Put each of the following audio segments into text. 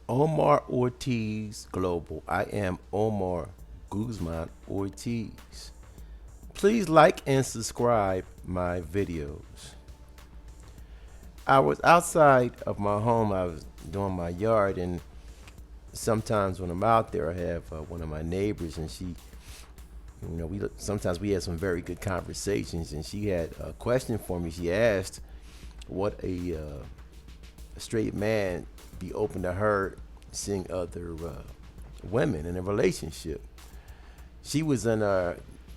Omar Ortiz Global. I am Omar Guzman Ortiz. Please like and subscribe my videos. I was outside of my home. I was doing my yard, and sometimes when I'm out there, I have one of my neighbors, and we sometimes we had some very good conversations, and she had a question for me. She asked, "What a straight man be open to her seeing other women in a relationship?" She was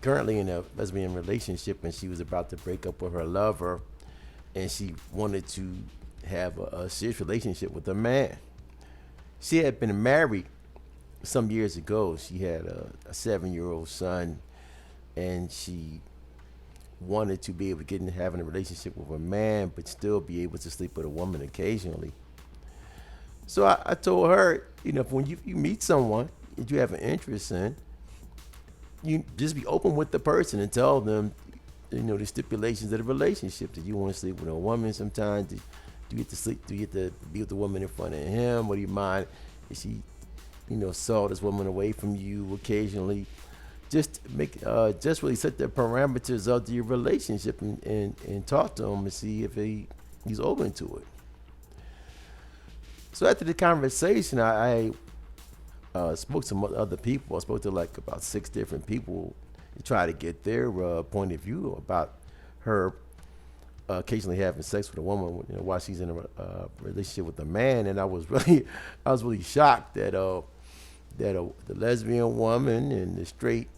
currently in a lesbian relationship, and she was about to break up with her lover, and she wanted to have a serious relationship with a man. She had been married some years ago. She had a 7-year-old son, and she wanted to be able to get into having a relationship with a man, but still be able to sleep with a woman occasionally. So I told her, when you meet someone that you have an interest in, you just be open with the person and tell them, the stipulations of the relationship. That you want to sleep with a woman sometimes? Do you get to sleep? Do you get to be with the woman in front of him? What do you mind if she, saw this woman away from you occasionally? Just really set the parameters of your relationship and talk to him and see if he's open to it. So after the conversation, I spoke to some other people. I spoke to like about 6 different people to try to get their point of view about her occasionally having sex with a woman, while she's in a relationship with a man. And I was really shocked that the lesbian woman and the straight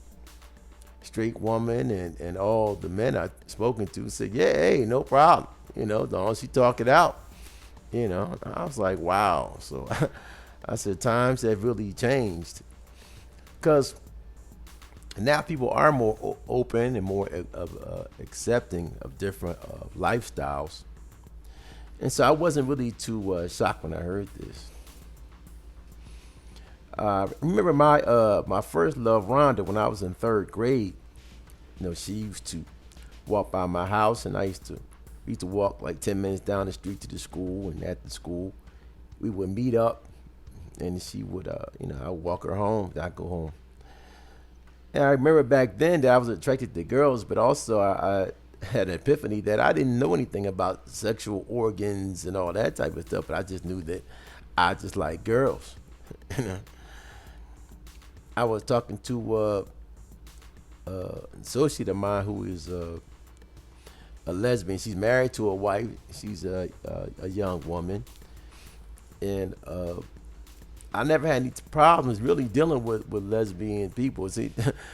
woman and all the men I've spoken to said, yeah, hey, no problem. As long as she talk it out. I was like, wow. So I said, times have really changed, because now people are more open and more accepting of different lifestyles. And so I wasn't really too shocked when I heard this. Remember my first love, Rhonda, when I was in 3rd grade. She used to walk by my house, and we used to walk like 10 minutes down the street to the school, and at the school we would meet up, and she would, I would walk her home, then I'd go home. And I remember back then that I was attracted to girls, but also I had an epiphany that I didn't know anything about sexual organs and all that type of stuff, but I just knew that I just like girls. I was talking to an associate of mine who is a lesbian. She's married to a wife. She's a young woman, and I never had any problems really dealing with lesbian people. See,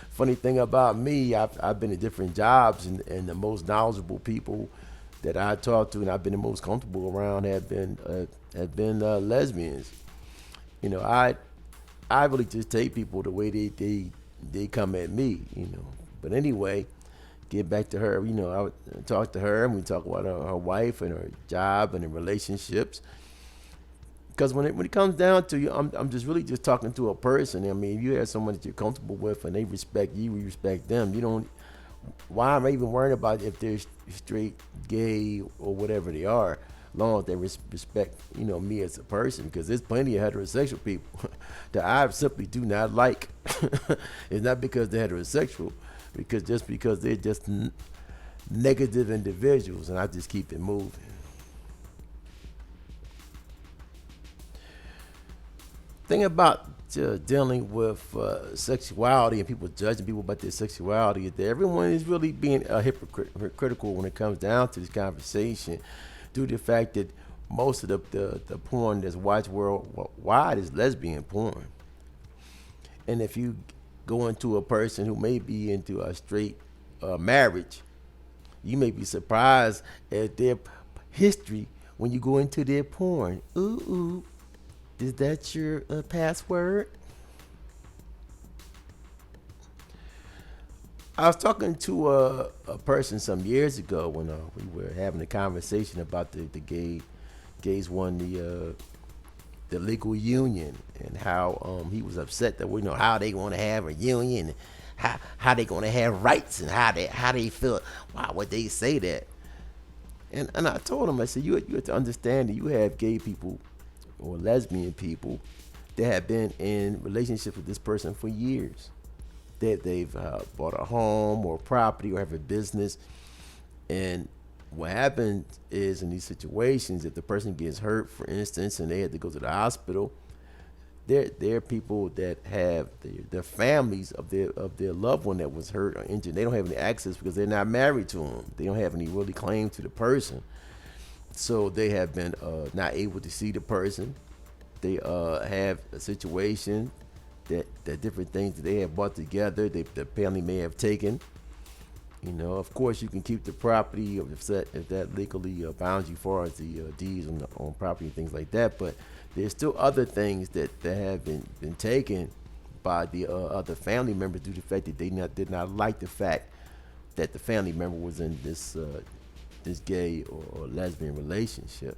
funny thing about me, I've been in different jobs, and the most knowledgeable people that I talked to and I've been the most comfortable around have been lesbians. I really just take people the way they come at me. But anyway, get back to her. I would talk to her, and we talk about her wife and her job and her relationships. Because when it comes down to you, I'm just really just talking to a person. I mean, if you have someone that you're comfortable with and they respect you, you respect them. You don't. Why am I even worrying about if they're straight, gay, or whatever they are? Long as they respect, me as a person. Because there's plenty of heterosexual people that I simply do not like. It's not because they're heterosexual, because they're just negative individuals, and I just keep it moving. Thing about dealing with sexuality and people judging people about their sexuality is that everyone is really being hypocritical when it comes down to this conversation, due to the fact that most of the porn that's watched worldwide is lesbian porn. And if you go into a person who may be into a straight marriage, you may be surprised at their history when you go into their porn. Ooh. Is that your password? I was talking to a person some years ago when we were having a conversation about the gays won the legal union, and how he was upset that how they want to have a union, how they going to have rights, and how they feel. Why would they say that? And I told him, I said, you have to understand that you have gay people or lesbian people that have been in relationships with this person for years. They've bought a home or property or have a business. And what happens is in these situations, if the person gets hurt, for instance, and they had to go to the hospital, there are people that have their families of their loved one that was hurt or injured. They don't have any access because they're not married to them. They don't have any really claim to the person. So they have been not able to see the person. They have a situation that different things that they have brought together, the family may have taken. You know, of course, you can keep the property if that legally bounds you, far as the deeds on property and things like that. But there's still other things that have been taken by the other family members due to the fact that they did not like the fact that the family member was in this gay or lesbian relationship.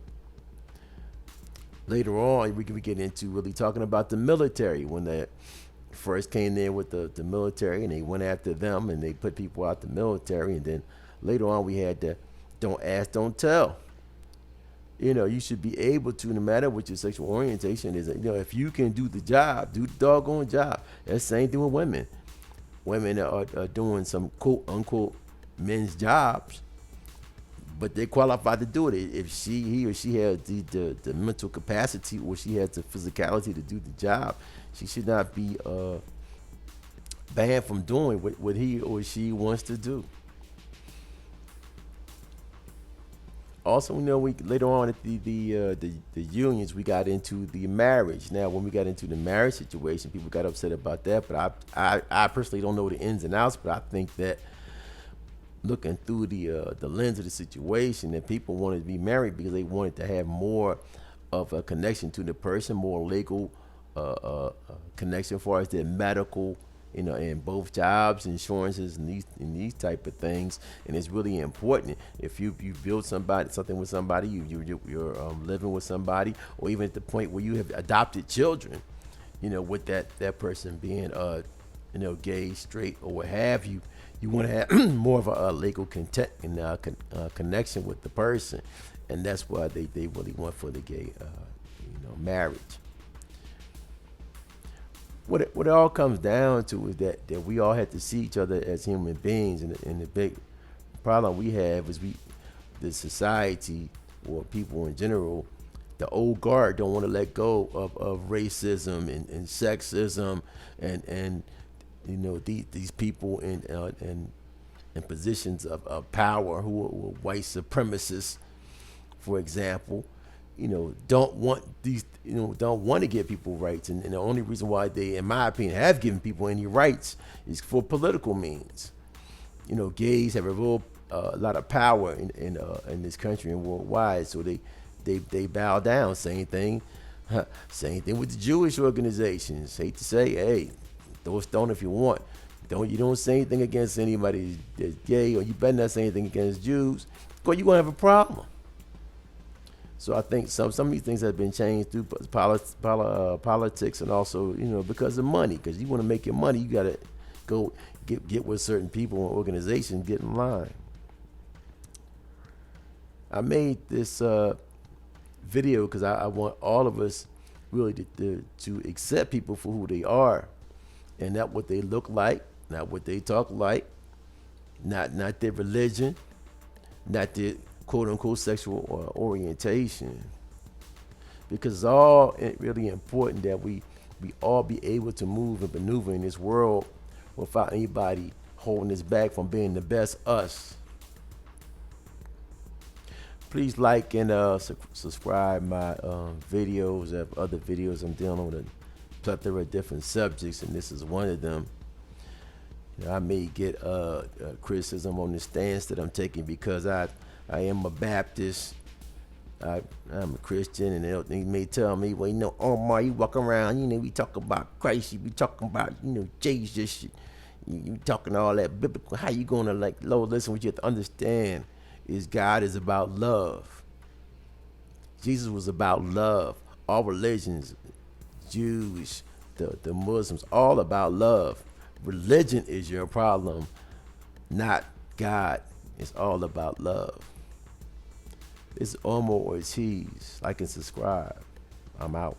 Later on, we can get into really talking about the military when they first came there with the military, and they went after them and they put people out the military. And then later on, we had the don't ask, don't tell. You know, you should be able to, no matter what your sexual orientation is, you know, if you can do the job, do the doggone job. That's the same thing with women. Women are doing some quote unquote men's jobs, but they're qualified to do it. If he or she has the mental capacity, or she has the physicality to do the job, she should not be banned from doing what he or she wants to do. Also, we know later on at the unions, we got into the marriage. Now, when we got into the marriage situation, people got upset about that. But I personally don't know the ins and outs. But I think that looking through the lens of the situation, that people wanted to be married because they wanted to have more of a connection to the person, more legal connection as far as their medical, you know, and both jobs, insurances, and these type of things. And it's really important if you build something with somebody, you're living with somebody, or even at the point where you have adopted children, you know, with that person being you know, gay, straight, or what have you. You want to have more of a legal connection with the person, and that's why they really want for the gay, you know, marriage. What it all comes down to is that we all have to see each other as human beings, and the big problem we have is the society, or people in general, the old guard don't want to let go of racism and sexism and you know, these people in positions of power who are white supremacists, for example, you know, don't want to give people rights, and the only reason why they, in my opinion, have given people any rights is for political means. You know, gays have a lot of power in this country and worldwide, so they bow down. Same thing with the Jewish organizations. Hate to say, hey, throw a stone if you want. You don't say anything against anybody that's gay, or you better not say anything against Jews, because you're gonna have a problem. So I think some of these things have been changed through politics, and also, you know, because of money. Because you want to make your money, you gotta go get with certain people and organizations, get in line. I made this video because I want all of us really to accept people for who they are, and not what they look like, not what they talk like, not their religion, not their quote unquote sexual orientation. Because it's all really important that we all be able to move and maneuver in this world without anybody holding us back from being the best us. Please like and subscribe my videos. I have other videos. I'm dealing with a plethora of different subjects, and this is one of them. You know, I may get criticism on the stance that I'm taking because I am a Baptist. I'm a Christian, and they may tell me, well, you know, Omar, you walk around, you know, we talk about Christ, you be talking about, you know, Jesus, you talking all that biblical. How you gonna, like, Lord, listen, what you have to understand is God is about love. Jesus was about love. All religions, Jewish, the Muslims, all about love. Religion is your problem, not God. It's all about love. It's Omar Ortiz. Like and subscribe. I'm out.